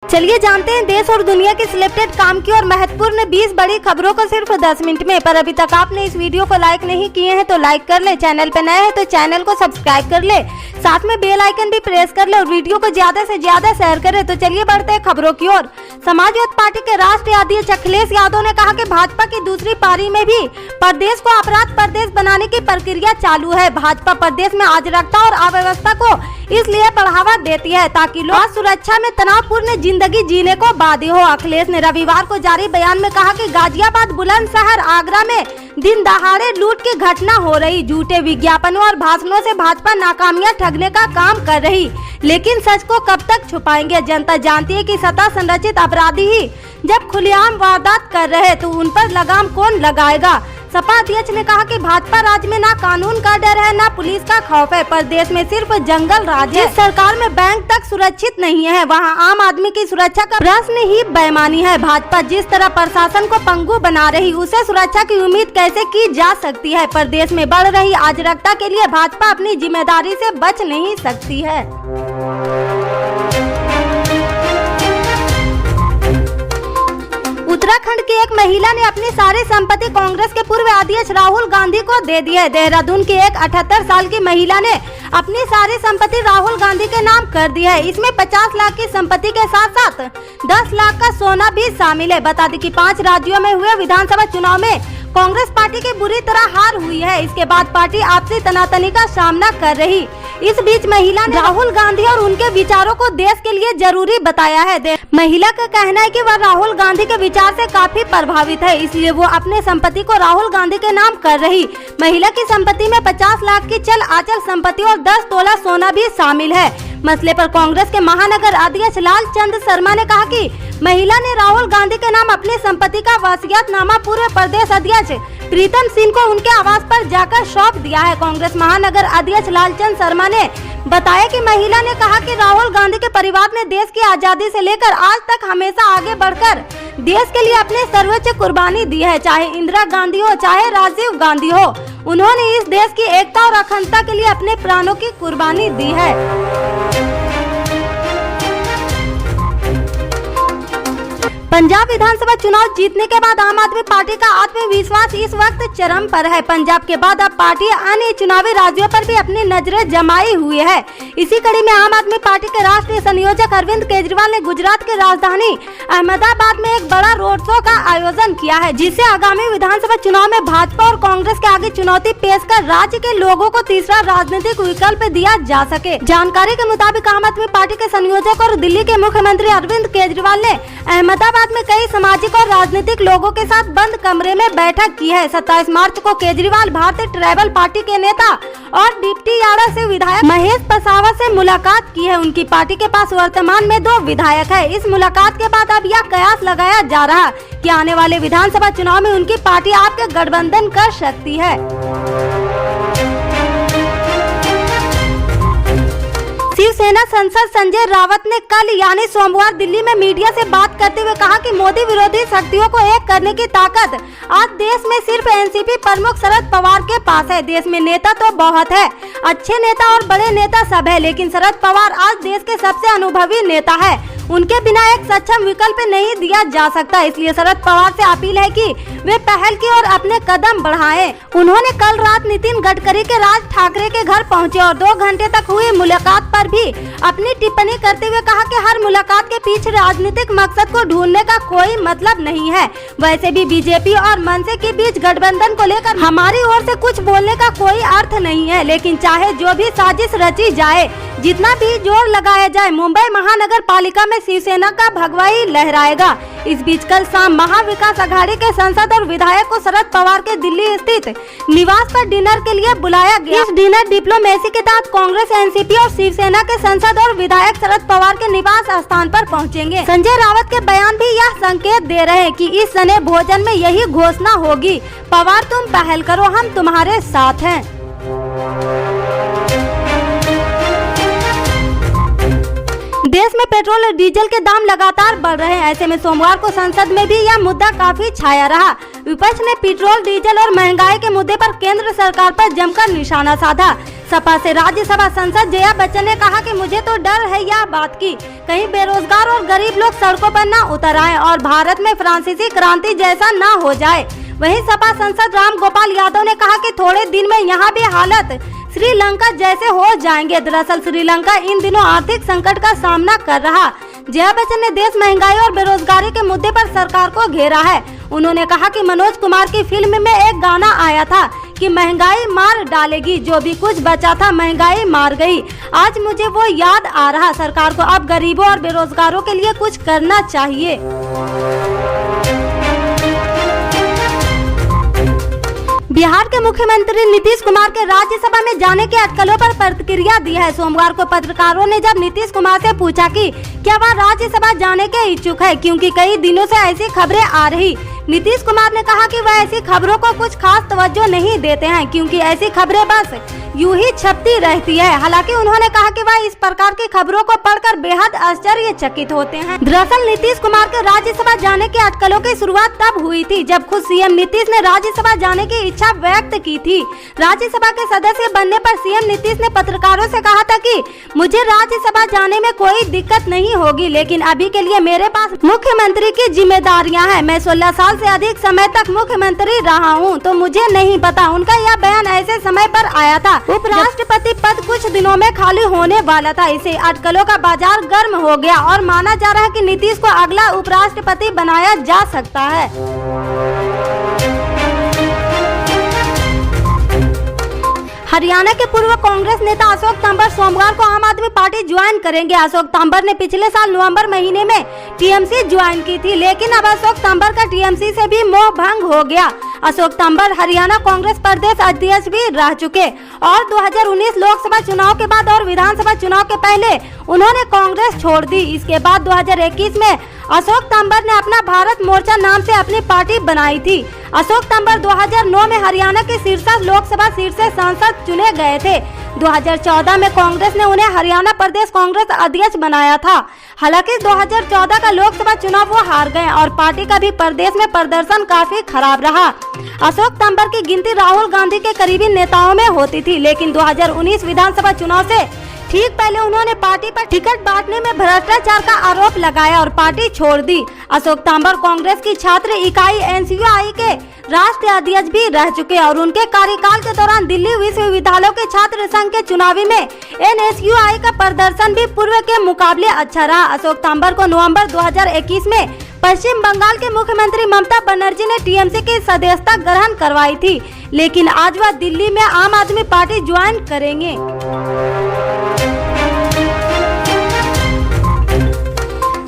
चलिए जानते हैं देश और दुनिया के सिलेक्टेड काम की और महत्वपूर्ण 20 बड़ी खबरों को सिर्फ 10 मिनट में। पर अभी तक आपने इस वीडियो को लाइक नहीं किए हैं तो लाइक कर ले, चैनल पे नए हैं तो चैनल को सब्सक्राइब कर ले, साथ में बेल आइकन भी प्रेस कर ले और वीडियो को ज्यादा से ज्यादा शेयर करें। तो चलिए बढ़ते हैं खबरों की ओर। समाजवादी पार्टी के राष्ट्रीय अध्यक्ष अखिलेश यादव ने कहा कि भाजपा की दूसरी पारी में भी प्रदेश को अपराध प्रदेश बनाने की प्रक्रिया चालू है। भाजपा प्रदेश में अराजकता और अव्यवस्था को इसलिए बढ़ावा देती है ताकि लोग सुरक्षा में तनावपूर्ण जिंदगी जीने को बाध्य हो। अखिलेश ने रविवार को जारी बयान में कहा कि गाजियाबाद, बुलंदशहर, आगरा में दिन दहाड़े लूट की घटना हो रही। झूठे विज्ञापनों और भाषणों से भाजपा नाकामियां ठगने का काम कर रही, लेकिन सच को कब तक छुपाएंगे। जनता जानती है कि सत्ता संरचित अपराधी ही जब खुलेआम वारदात कर रहे तो उन पर लगाम कौन लगाएगा। सपा अध्यक्ष ने कहा कि भाजपा राज्य में ना कानून का डर है, ना पुलिस का खौफ है। प्रदेश में सिर्फ जंगल राज है। सरकार में बैंक तक सुरक्षित नहीं है, वहां आम आदमी की सुरक्षा का प्रश्न ही बेईमानी है। भाजपा जिस तरह प्रशासन को पंगु बना रही, उसे सुरक्षा की उम्मीद कैसे की जा सकती है। प्रदेश में बढ़ रही अराजकता के लिए भाजपा अपनी जिम्मेदारी से बच नहीं सकती है। उत्तराखंड की एक महिला ने अपनी सारी संपत्ति कांग्रेस के पूर्व अध्यक्ष राहुल गांधी को दे दी है। देहरादून की एक 78 साल की महिला ने अपनी सारी संपत्ति राहुल गांधी के नाम कर दी है। इसमें 50 लाख की संपत्ति के साथ साथ 10 लाख का सोना भी शामिल है। बता दें कि 5 राज्यों में हुए विधानसभा चुनाव में कांग्रेस पार्टी की बुरी तरह हार हुई है। इसके बाद पार्टी आपसी तनातनी का सामना कर रही। इस बीच महिला ने राहुल गांधी और उनके विचारों को देश के लिए जरूरी बताया है। महिला का कहना है कि वह राहुल गांधी के विचार से काफी प्रभावित है, इसलिए वो अपने संपत्ति को राहुल गांधी के नाम कर रही। महिला की संपत्ति में 50 लाख की चल अचल संपत्ति और 10 तोला सोना भी शामिल है। मसले पर कांग्रेस के महानगर अध्यक्ष लालचंद शर्मा ने कहा कि महिला ने राहुल गांधी के नाम अपनी संपत्ति का वसीयतनामा पूर्व प्रदेश अध्यक्ष प्रीतम सिंह को उनके आवास पर जाकर सौंप दिया है। कांग्रेस महानगर अध्यक्ष लालचंद शर्मा ने बताया कि महिला ने कहा कि राहुल गांधी के परिवार ने देश की आजादी से लेकर आज तक हमेशा आगे बढ़कर देश के लिए अपने सर्वोच्च कुर्बानी दी है, चाहे इंदिरा गांधी हो चाहे राजीव गांधी हो। उन्होंने इस देश की एकता और अखंडता के लिए अपने प्राणों की कुर्बानी दी है। पंजाब विधानसभा चुनाव जीतने के बाद आम आदमी पार्टी का आत्मविश्वास इस वक्त चरम पर है। पंजाब के बाद अब पार्टी अन्य चुनावी राज्यों पर भी अपनी नजरें जमाई हुई है। इसी कड़ी में आम आदमी पार्टी के राष्ट्रीय संयोजक अरविंद केजरीवाल ने गुजरात की राजधानी अहमदाबाद में एक बड़ा रोड शो का आयोजन किया है, जिससे आगामी विधानसभा चुनाव में भाजपा और कांग्रेस के आगे चुनौती पेश कर राज्य के लोगों को तीसरा राजनीतिक विकल्प दिया जा सके। जानकारी के मुताबिक आम आदमी पार्टी के संयोजक और दिल्ली के मुख्यमंत्री अरविंद केजरीवाल ने अहमदाबाद में कई सामाजिक और राजनीतिक लोगों के साथ बंद कमरे में बैठक की है। 27 मार्च को केजरीवाल भारतीय ट्राइबल पार्टी के नेता और डिप्टी याड़ा से विधायक महेश पसावा से मुलाकात की है। उनकी पार्टी के पास वर्तमान में 2 विधायक है। इस मुलाकात के बाद अब यह कयास लगाया जा रहा कि आने वाले विधानसभा चुनाव में उनकी पार्टी आपके गठबंधन कर सकती है। शिवसेना सांसद संजय रावत ने कल यानी सोमवार दिल्ली में मीडिया से बात करते हुए कहा कि मोदी विरोधी शक्तियों को एक करने की ताकत आज देश में सिर्फ एनसीपी प्रमुख शरद पवार के पास है। देश में नेता तो बहुत है, अच्छे नेता और बड़े नेता सब है, लेकिन शरद पवार आज देश के सबसे अनुभवी नेता है। उनके बिना एक सक्षम विकल्प नहीं दिया जा सकता। इसलिए शरद पवार से अपील है कि वे पहल की और अपने कदम बढ़ाएं। उन्होंने कल रात नितिन गडकरी के राज ठाकरे के घर पहुंचे और 2 घंटे तक हुई मुलाकात पर भी अपनी टिप्पणी करते हुए कहा कि हर मुलाकात के पीछे राजनीतिक मकसद को ढूंढने का कोई मतलब नहीं है। वैसे भी बीजेपी और मनसे के बीच गठबंधन को लेकर हमारी ओर से कुछ बोलने का कोई अर्थ नहीं है, लेकिन चाहे जो भी साजिश रची जाए, जितना भी जोर लगाया जाए, मुंबई महानगर पालिका में शिवसेना का भगवा ही लहराएगा। इस बीच कल शाम महाविकास अघाड़ी के सांसद और विधायक को शरद पवार के दिल्ली स्थित निवास पर डिनर के लिए बुलाया गया। इस डिनर डिप्लोमेसी के तहत कांग्रेस, एनसीपी और शिवसेना के सांसद और विधायक शरद पवार के निवास स्थान पर पहुंचेंगे। संजय रावत के बयान भी यह संकेत दे रहे हैं कि इस स्नेह भोजन में यही घोषणा होगी, पवार तुम पहल करो, हम तुम्हारे साथ हैं। देश में पेट्रोल और डीजल के दाम लगातार बढ़ रहे हैं। ऐसे में सोमवार को संसद में भी यह मुद्दा काफी छाया रहा। विपक्ष ने पेट्रोल, डीजल और महंगाई के मुद्दे पर केंद्र सरकार पर जमकर निशाना साधा। सपा से राज्यसभा सांसद जया बच्चन ने कहा कि मुझे तो डर है यह बात की कहीं बेरोजगार और गरीब लोग सड़कों पर न उतर आए और भारत में फ्रांसीसी क्रांति जैसा न हो जाए। वहीं सपा सांसद राम गोपाल यादव ने कहा कि थोड़े दिन में यहाँ भी हालत श्रीलंका जैसे हो जाएंगे। दरअसल श्रीलंका इन दिनों आर्थिक संकट का सामना कर रहा। जया बच्चन ने देश महंगाई और बेरोजगारी के मुद्दे पर सरकार को घेरा है। उन्होंने कहा कि मनोज कुमार की फिल्म में एक गाना आया था कि महंगाई मार डालेगी, जो भी कुछ बचा था महंगाई मार गई। आज मुझे वो याद आ रहा। सरकार को अब गरीबों और बेरोजगारों के लिए कुछ करना चाहिए। बिहार के मुख्यमंत्री नीतीश कुमार के राज्यसभा में जाने की अटकलों पर प्रतिक्रिया दी है। सोमवार को पत्रकारों ने जब नीतीश कुमार से पूछा कि क्या वह राज्यसभा जाने के इच्छुक है, क्योंकि कई दिनों से ऐसी खबरें आ रही। नीतीश कुमार ने कहा कि वह ऐसी खबरों को कुछ खास तवज्जो नहीं देते हैं, क्योंकि ऐसी खबरें बस यूं ही छपती रहती है। हालांकि उन्होंने कहा कि वह इस प्रकार की खबरों को पढ़कर बेहद आश्चर्यचकित होते हैं। दरअसल नीतीश कुमार के राज्यसभा जाने के अटकलों की शुरुआत तब हुई थी जब खुद सीएम नीतीश ने राज्यसभा जाने की इच्छा व्यक्त की थी। राज्यसभा के सदस्य बनने पर सीएम नीतीश ने पत्रकारों से कहा था कि मुझे राज्यसभा जाने में कोई दिक्कत नहीं होगी, लेकिन अभी के लिए मेरे पास मुख्यमंत्री की जिम्मेदारियां हैं। मैं 16 साल से अधिक समय तक मुख्यमंत्री रहा हूं, तो मुझे नहीं पता। उनका यह बयान ऐसे समय पर आया था उपराष्ट्रपति पद कुछ दिनों में खाली होने वाला था। इसे अटकलों का बाजार गर्म हो गया और माना जा रहा है कि नीतीश को अगला उपराष्ट्रपति बनाया जा सकता है। हरियाणा के पूर्व कांग्रेस नेता अशोक तंवर सोमवार को आम आदमी पार्टी ज्वाइन करेंगे। अशोक तंवर ने पिछले साल नवंबर महीने में टीएमसी ज्वाइन की थी, लेकिन अब अशोक तंवर का टीएमसी से भी मोह भंग हो गया। अशोक तंवर हरियाणा कांग्रेस प्रदेश अध्यक्ष भी रह चुके और 2019 लोकसभा चुनाव के बाद और विधानसभा चुनाव के पहले उन्होंने कांग्रेस छोड़ दी। इसके बाद 2021 में अशोक तंवर ने अपना भारत मोर्चा नाम से अपनी पार्टी बनाई थी। अशोक तंवर 2009 में हरियाणा की सिरसा लोकसभा सीट से सांसद चुने गए थे। 2014 में कांग्रेस ने उन्हें हरियाणा प्रदेश कांग्रेस अध्यक्ष बनाया था। हालांकि 2014 का लोकसभा चुनाव वो हार गए और पार्टी का भी प्रदेश में प्रदर्शन काफी खराब रहा। अशोक तंवर की गिनती राहुल गांधी के करीबी नेताओं में होती थी, लेकिन 2019 विधानसभा चुनाव से ठीक पहले उन्होंने पार्टी पर टिकट बांटने में भ्रष्टाचार का आरोप लगाया और पार्टी छोड़ दी। अशोक तंवर कांग्रेस की छात्र इकाई एनएसयूआई के राष्ट्रीय अध्यक्ष भी रह चुके और उनके कार्यकाल के दौरान दिल्ली विश्वविद्यालयों के छात्र संघ के चुनावी में एनएसयूआई का प्रदर्शन भी पूर्व के मुकाबले अच्छा रहा। अशोक तंवर को नवंबर 2021 में पश्चिम बंगाल के मुख्यमंत्री ममता बनर्जी ने टीएमसी की सदस्यता ग्रहण करवाई थी, लेकिन आज वह दिल्ली में आम आदमी पार्टी ज्वाइन करेंगे।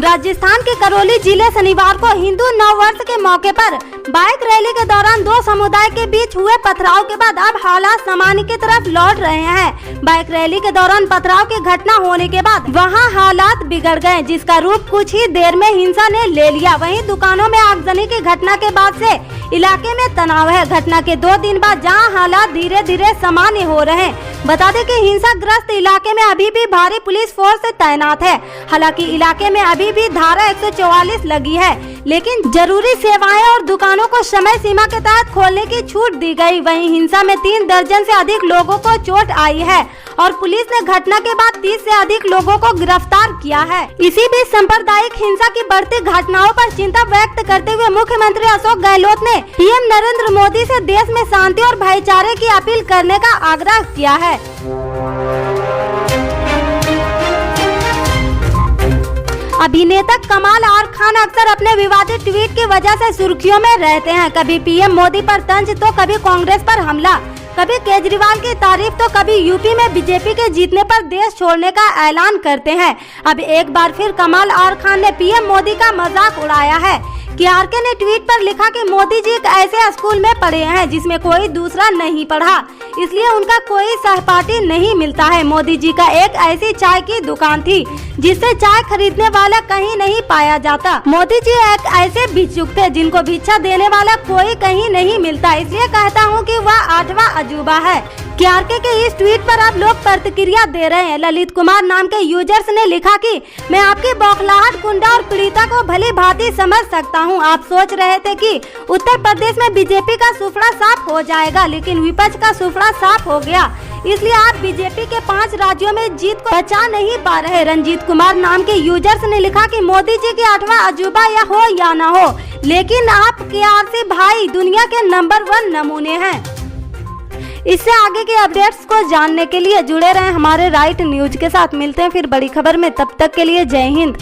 राजस्थान के करौली जिले शनिवार को हिंदू नव वर्ष के मौके पर बाइक रैली के दौरान दो समुदाय के बीच हुए पथराव के बाद अब हालात सामान्य की तरफ लौट रहे हैं। बाइक रैली के दौरान पथराव की घटना होने के बाद वहां हालात बिगड़ गए, जिसका रूप कुछ ही देर में हिंसा ने ले लिया। वहीं दुकानों में आगजनी की घटना के बाद से इलाके में तनाव है। घटना के 2 दिन बाद जहां हालात धीरे धीरे सामान्य हो रहे हैं। बता दें कि हिंसा ग्रस्त इलाके में अभी भी भारी पुलिस फोर्स तैनात है। हालांकि इलाके में अभी भी धारा 144 लगी है, लेकिन जरूरी सेवाएं और दुकानों को समय सीमा के तहत खोलने की छूट दी गई। वहीं हिंसा में 3 दर्जन से अधिक लोगों को चोट आई है और पुलिस ने घटना के बाद 30 से अधिक लोगों को गिरफ्तार किया है। इसी बीच सांप्रदायिक हिंसा की बढ़ती घटनाओं पर चिंता व्यक्त करते हुए मुख्यमंत्री अशोक गहलोत ने पीएम नरेंद्र मोदी से देश में शांति और भाईचारे की अपील करने का आग्रह किया है। अभिनेता कमाल आर खान अक्सर अपने विवादित ट्वीट की वजह से सुर्खियों में रहते हैं। कभी पीएम मोदी पर तंज तो कभी कांग्रेस पर हमला, कभी केजरीवाल की तारीफ तो कभी यूपी में बीजेपी के जीतने पर देश छोड़ने का ऐलान करते हैं। अब एक बार फिर कमाल आर खान ने पीएम मोदी का मजाक उड़ाया है। केआरके ने ट्वीट पर लिखा कि मोदी जी एक ऐसे स्कूल में पढ़े हैं जिसमें कोई दूसरा नहीं पढ़ा, इसलिए उनका कोई सहपाठी नहीं मिलता है। मोदी जी का एक ऐसी चाय की दुकान थी जिससे चाय खरीदने वाला कहीं नहीं पाया जाता। मोदी जी एक ऐसे भिक्षुक थे जिनको भिक्षा देने वाला कोई कहीं नहीं मिलता, इसलिए कहता हूँ कि वह 8वां अजूबा है। केआरके के इस ट्वीट पर अब लोग प्रतिक्रिया दे रहे हैं। ललित कुमार नाम के यूजर्स ने लिखा कि मैं आपकी बौखलाहट, गुंडा और पीड़िता को भली भांति समझ सकता हूं। आप सोच रहे थे कि उत्तर प्रदेश में बीजेपी का सुफड़ा साफ हो जाएगा, लेकिन विपक्ष का सुफड़ा साफ हो गया, इसलिए आप बीजेपी के 5 राज्यों में जीत को बचा नहीं पा रहे। रंजीत कुमार नाम के यूजर्स ने लिखा कि मोदी जी के 8वां अजूबा या हो या ना हो, लेकिन आप केआरके भाई दुनिया के नंबर 1 नमूने हैं। इससे आगे के अपडेट्स को जानने के लिए जुड़े रहें हमारे राइट न्यूज के साथ। मिलते हैं फिर बड़ी खबर में, तब तक के लिए जय हिंद।